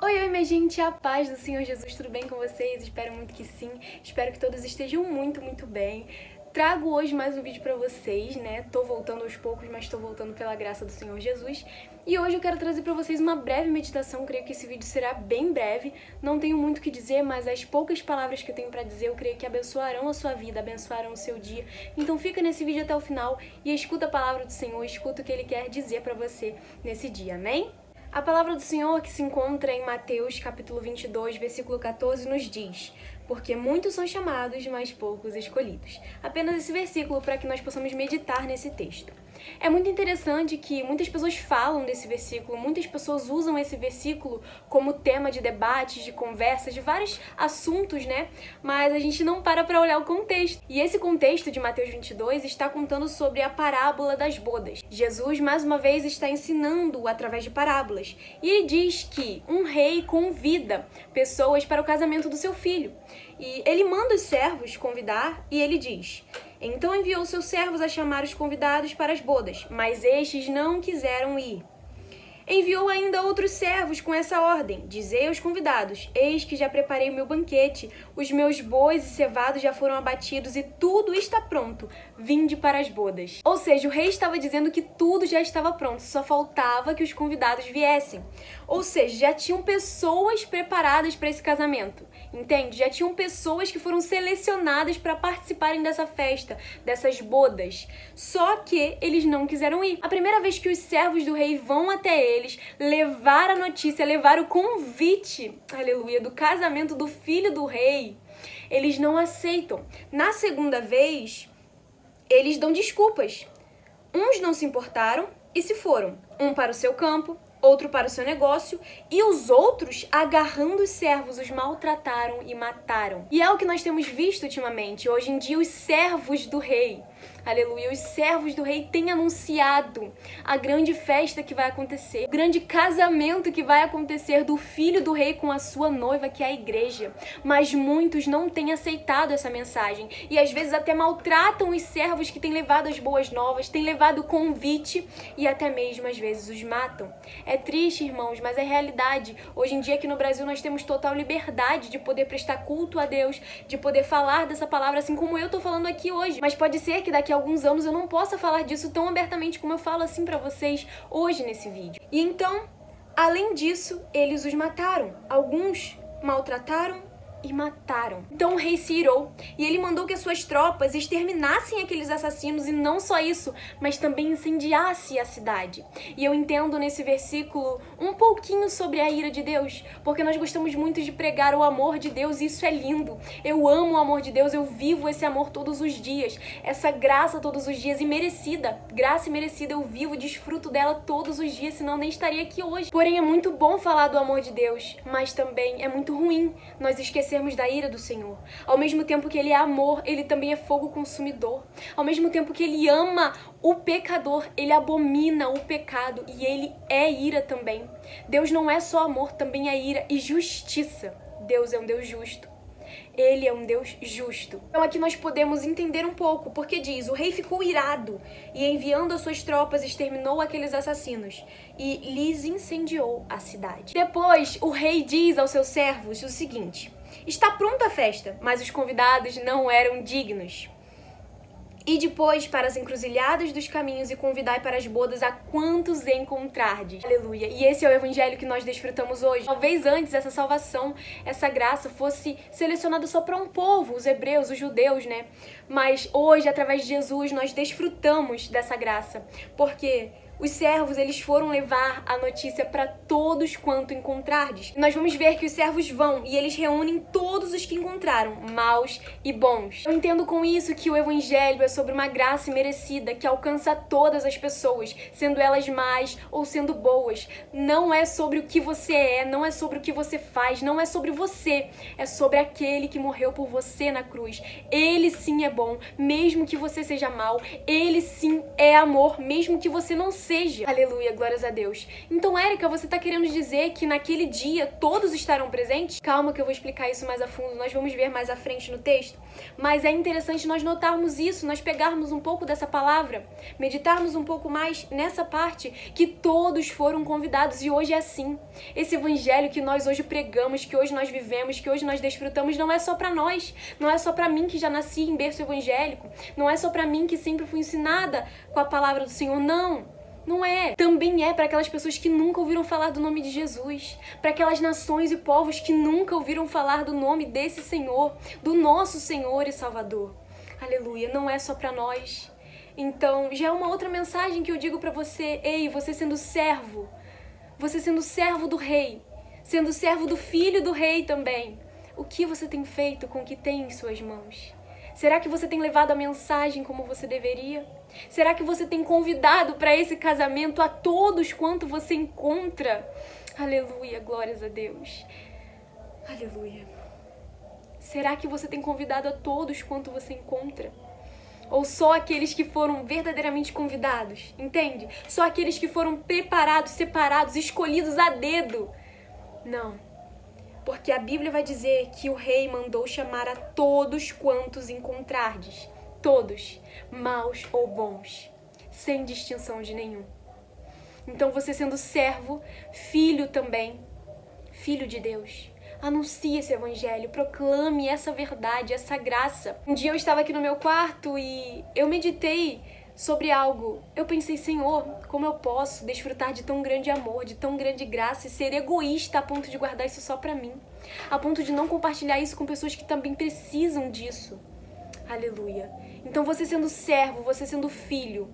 Oi, minha gente, a paz do Senhor Jesus, tudo bem com vocês? Espero muito que sim, espero que todos estejam muito bem. Trago hoje mais um vídeo pra vocês, né? Tô voltando aos poucos, mas tô voltando pela graça do Senhor Jesus. E hoje eu quero trazer pra vocês uma breve meditação, creio que esse vídeo será bem breve. Não tenho muito o que dizer, mas as poucas palavras que eu tenho pra dizer, eu creio que abençoarão a sua vida, abençoarão o seu dia. Então fica nesse vídeo até o final e escuta a palavra do Senhor, escuta o que Ele quer dizer pra você nesse dia, amém? A palavra do Senhor, que se encontra em Mateus capítulo 22, versículo 14, nos diz: porque muitos são chamados, mas poucos escolhidos. Apenas esse versículo para que nós possamos meditar nesse texto. É muito interessante que muitas pessoas falam desse versículo, muitas pessoas usam esse versículo como tema de debates, de conversas, de vários assuntos, né? Mas a gente não para olhar o contexto. E esse contexto de Mateus 22 está contando sobre a parábola das bodas. Jesus, mais uma vez, está ensinando através de parábolas. E ele diz que um rei convida pessoas para o casamento do seu filho. E ele manda os servos convidar e ele diz: então enviou seus servos a chamar os convidados para as bodas, mas estes não quiseram ir. Enviou ainda outros servos com essa ordem: dizei aos convidados: eis que já preparei o meu banquete, os meus bois e cevados já foram abatidos e tudo está pronto, vinde para as bodas. Ou seja, o rei estava dizendo que tudo já estava pronto, só faltava que os convidados viessem. Ou seja, já tinham pessoas preparadas para esse casamento, entende? Já tinham pessoas que foram selecionadas para participarem dessa festa, dessas bodas. Só que eles não quiseram ir. A primeira vez que os servos do rei vão até eles, levar a notícia, levar o convite, aleluia, do casamento do filho do rei, eles não aceitam. Na segunda vez, eles dão desculpas. Uns não se importaram e se foram, um para o seu campo, outro para o seu negócio, e os outros, agarrando os servos, os maltrataram e mataram. E é o que nós temos visto ultimamente. Hoje em dia, os servos do rei, aleluia, os servos do rei têm anunciado a grande festa que vai acontecer, o grande casamento que vai acontecer do filho do rei com a sua noiva, que é a igreja. Mas muitos não têm aceitado essa mensagem e às vezes até maltratam os servos que têm levado as boas novas, têm levado o convite e até mesmo às vezes os matam. É triste, irmãos, mas é realidade. Hoje em dia aqui no Brasil nós temos total liberdade de poder prestar culto a Deus, de poder falar dessa palavra assim como eu tô falando aqui hoje. Mas pode ser que daqui a alguns anos eu não possa falar disso tão abertamente como eu falo assim pra vocês hoje nesse vídeo. E então, além disso, eles os mataram. Alguns maltrataram e mataram. Então o rei se irou e ele mandou que as suas tropas exterminassem aqueles assassinos e não só isso, mas também incendiasse a cidade. E eu entendo nesse versículo um pouquinho sobre a ira de Deus, porque nós gostamos muito de pregar o amor de Deus e isso é lindo. Eu amo o amor de Deus, eu vivo esse amor todos os dias, essa graça todos os dias e merecida, graça e merecida, eu vivo, desfruto dela todos os dias, senão nem estaria aqui hoje. Porém é muito bom falar do amor de Deus, mas também é muito ruim nós esquecermos da ira do Senhor. Ao mesmo tempo que Ele é amor, Ele também é fogo consumidor. Ao mesmo tempo que Ele ama o pecador, Ele abomina o pecado e Ele é ira também. Deus não é só amor, também é ira e justiça. Deus é um Deus justo. Ele é um Deus justo. Então aqui nós podemos entender um pouco, porque diz: o rei ficou irado e enviando as suas tropas exterminou aqueles assassinos e lhes incendiou a cidade. Depois o rei diz aos seus servos o seguinte: está pronta a festa, mas os convidados não eram dignos. E depois para as encruzilhadas dos caminhos e convidai para as bodas a quantos encontrardes. Aleluia. E esse é o evangelho que nós desfrutamos hoje. Talvez antes essa salvação, essa graça fosse selecionada só para um povo, os hebreus, os judeus, né? Mas hoje, através de Jesus, nós desfrutamos dessa graça. Porque os servos, eles foram levar a notícia para todos quanto encontrardes. Nós vamos ver que os servos vão e eles reúnem todos os que encontraram, maus e bons. Eu entendo com isso que o evangelho é sobre uma graça merecida que alcança todas as pessoas, sendo elas más ou sendo boas. Não é sobre o que você é, não é sobre o que você faz, não é sobre você. É sobre aquele que morreu por você na cruz. Ele sim é bom, mesmo que você seja mau. Ele sim é amor, mesmo que você não seja seja. Aleluia, glórias a Deus. Então, Érica, você tá querendo dizer que naquele dia todos estarão presentes? Calma que eu vou explicar isso mais a fundo, nós vamos ver mais à frente no texto. Mas é interessante nós notarmos isso, nós pegarmos um pouco dessa palavra, meditarmos um pouco mais nessa parte, que todos foram convidados e hoje é assim. Esse evangelho que nós hoje pregamos, que hoje nós vivemos, que hoje nós desfrutamos, não é só para nós, não é só para mim que já nasci em berço evangélico, não é só para mim que sempre fui ensinada com a palavra do Senhor, não é. Também é para aquelas pessoas que nunca ouviram falar do nome de Jesus, para aquelas nações e povos que nunca ouviram falar do nome desse Senhor, do nosso Senhor e Salvador. Aleluia, não é só para nós. Então, já é uma outra mensagem que eu digo para você, ei, você sendo servo do rei, sendo servo do filho do rei também, o que você tem feito com o que tem em suas mãos? Será que você tem levado a mensagem como você deveria? Será que você tem convidado para esse casamento a todos quanto você encontra? Aleluia, glórias a Deus. Aleluia. Será que você tem convidado a todos quanto você encontra? Ou só aqueles que foram verdadeiramente convidados? Entende? Só aqueles que foram preparados, separados, escolhidos a dedo? Não. Porque a Bíblia vai dizer que o rei mandou chamar a todos quantos encontrardes. Todos, maus ou bons, sem distinção de nenhum. Então você sendo servo, filho também, filho de Deus, anuncie esse evangelho, proclame essa verdade, essa graça. Um dia eu estava aqui no meu quarto e eu meditei sobre algo. Eu pensei, Senhor, como eu posso desfrutar de tão grande amor, de tão grande graça e ser egoísta a ponto de guardar isso só pra mim, a ponto de não compartilhar isso com pessoas que também precisam disso. Aleluia. Então você sendo servo, você sendo filho,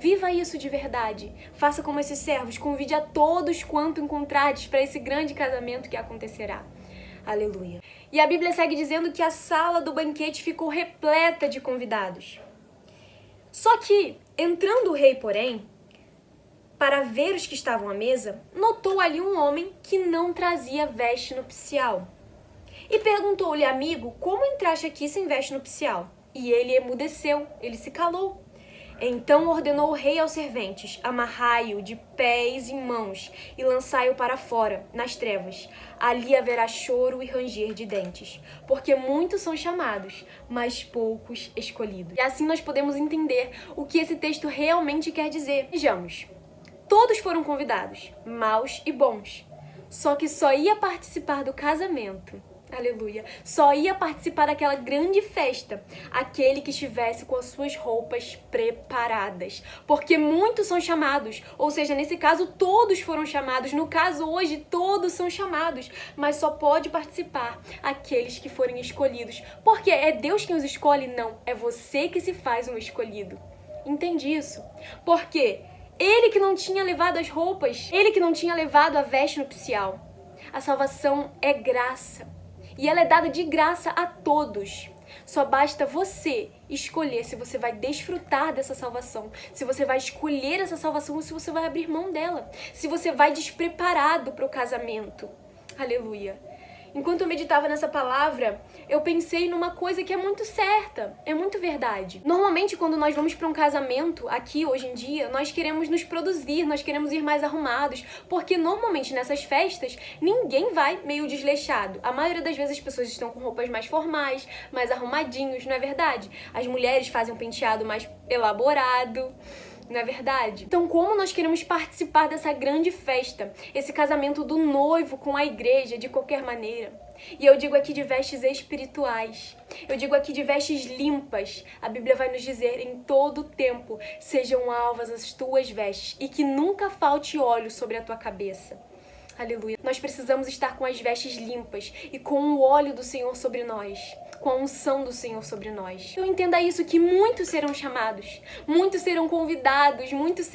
viva isso de verdade. Faça como esses servos, convide a todos quanto encontrardes para esse grande casamento que acontecerá. Aleluia. E a Bíblia segue dizendo que a sala do banquete ficou repleta de convidados. Só que, entrando o rei, porém, para ver os que estavam à mesa, notou ali um homem que não trazia veste nupcial. E perguntou-lhe, amigo, como entraste aqui sem veste nupcial? E ele emudeceu, ele se calou. Então ordenou o rei aos serventes, amarrai-o de pés e mãos e lançai-o para fora, nas trevas. Ali haverá choro e ranger de dentes, porque muitos são chamados, mas poucos escolhidos. E assim nós podemos entender o que esse texto realmente quer dizer. Vejamos, todos foram convidados, maus e bons, só que só ia participar do casamento. Aleluia. Só ia participar daquela grande festa aquele que estivesse com as suas roupas preparadas. Porque muitos são chamados, ou seja, nesse caso todos foram chamados, no caso hoje todos são chamados, mas só pode participar aqueles que forem escolhidos. Porque é Deus quem os escolhe? Não, é você que se faz um escolhido. Entende isso? Porque ele que não tinha levado as roupas, ele que não tinha levado a veste nupcial. A salvação é graça. E ela é dada de graça a todos. Só basta você escolher se você vai desfrutar dessa salvação, se você vai escolher essa salvação ou se você vai abrir mão dela, se você vai despreparado para o casamento. Aleluia. Enquanto eu meditava nessa palavra, eu pensei numa coisa que é muito certa, é muito verdade. Normalmente, quando nós vamos para um casamento, aqui hoje em dia, nós queremos nos produzir, nós queremos ir mais arrumados, porque normalmente nessas festas, ninguém vai meio desleixado. A maioria das vezes as pessoas estão com roupas mais formais, mais arrumadinhos, não é verdade? As mulheres fazem um penteado mais elaborado. Não é verdade? Então, como nós queremos participar dessa grande festa, esse casamento do noivo com a igreja, de qualquer maneira? E eu digo aqui de vestes espirituais, eu digo aqui de vestes limpas. A Bíblia vai nos dizer, em todo tempo, sejam alvas as tuas vestes e que nunca falte óleo sobre a tua cabeça. Aleluia. Nós precisamos estar com as vestes limpas e com o óleo do Senhor sobre nós, com a unção do Senhor sobre nós. Eu entenda isso, que muitos serão chamados, muitos serão convidados, muitos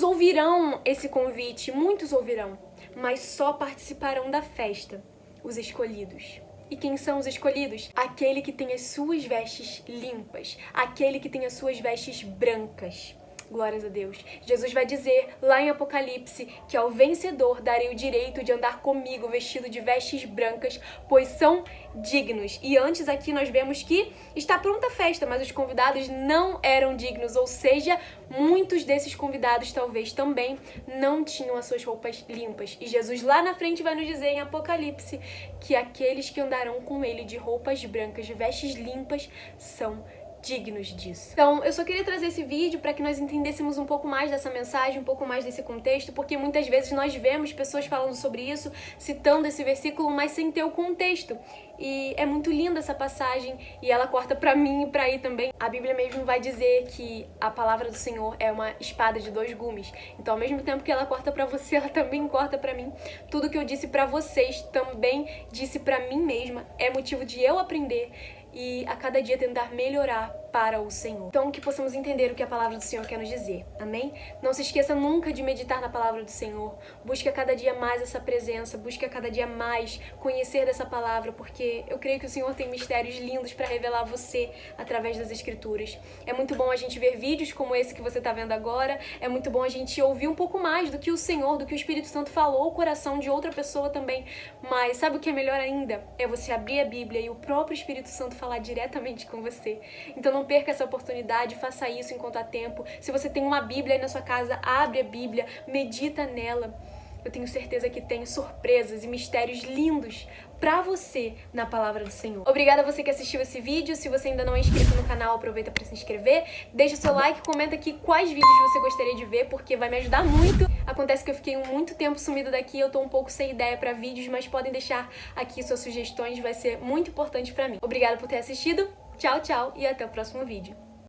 ouvirão esse convite, muitos ouvirão, mas só participarão da festa os escolhidos. E quem são os escolhidos? Aquele que tem as suas vestes limpas, aquele que tem as suas vestes brancas. Glórias a Deus. Jesus vai dizer lá em Apocalipse que ao vencedor darei o direito de andar comigo vestido de vestes brancas, pois são dignos. E antes aqui nós vemos que está pronta a festa, mas os convidados não eram dignos, ou seja, muitos desses convidados talvez também não tinham as suas roupas limpas. E Jesus lá na frente vai nos dizer em Apocalipse que aqueles que andarão com ele de roupas brancas, de vestes limpas, são dignos disso. Então, eu só queria trazer esse vídeo para que nós entendêssemos um pouco mais dessa mensagem, um pouco mais desse contexto, porque muitas vezes nós vemos pessoas falando sobre isso, citando esse versículo, mas sem ter o contexto. E é muito linda essa passagem e ela corta pra mim e pra aí também. A Bíblia mesmo vai dizer que a palavra do Senhor é uma espada de 2 gumes. Então, ao mesmo tempo que ela corta pra você, ela também corta pra mim. Tudo que eu disse pra vocês também disse pra mim mesma. É motivo de eu aprender e a cada dia tentar melhorar para o Senhor. Então, que possamos entender o que a palavra do Senhor quer nos dizer. Amém? Não se esqueça nunca de meditar na palavra do Senhor. Busque a cada dia mais essa presença. Busque a cada dia mais conhecer dessa palavra, porque eu creio que o Senhor tem mistérios lindos para revelar a você através das Escrituras. É muito bom a gente ver vídeos como esse que você está vendo agora. É muito bom a gente ouvir um pouco mais do que o Senhor, do que o Espírito Santo falou ao coração de outra pessoa também. Mas sabe o que é melhor ainda? É você abrir a Bíblia e o próprio Espírito Santo falar diretamente com você. Então não perca essa oportunidade, faça isso enquanto há tempo. Se você tem uma Bíblia aí na sua casa, abre a Bíblia, medita nela. Eu tenho certeza que tem surpresas e mistérios lindos pra você na palavra do Senhor. Obrigada a você que assistiu esse vídeo. Se você ainda não é inscrito no canal, aproveita para se inscrever. Deixa seu like, comenta aqui quais vídeos você gostaria de ver, porque vai me ajudar muito. Acontece que eu fiquei muito tempo sumida daqui, eu tô um pouco sem ideia para vídeos, mas podem deixar aqui suas sugestões, vai ser muito importante pra mim. Obrigada por ter assistido. Tchau, tchau e até o próximo vídeo.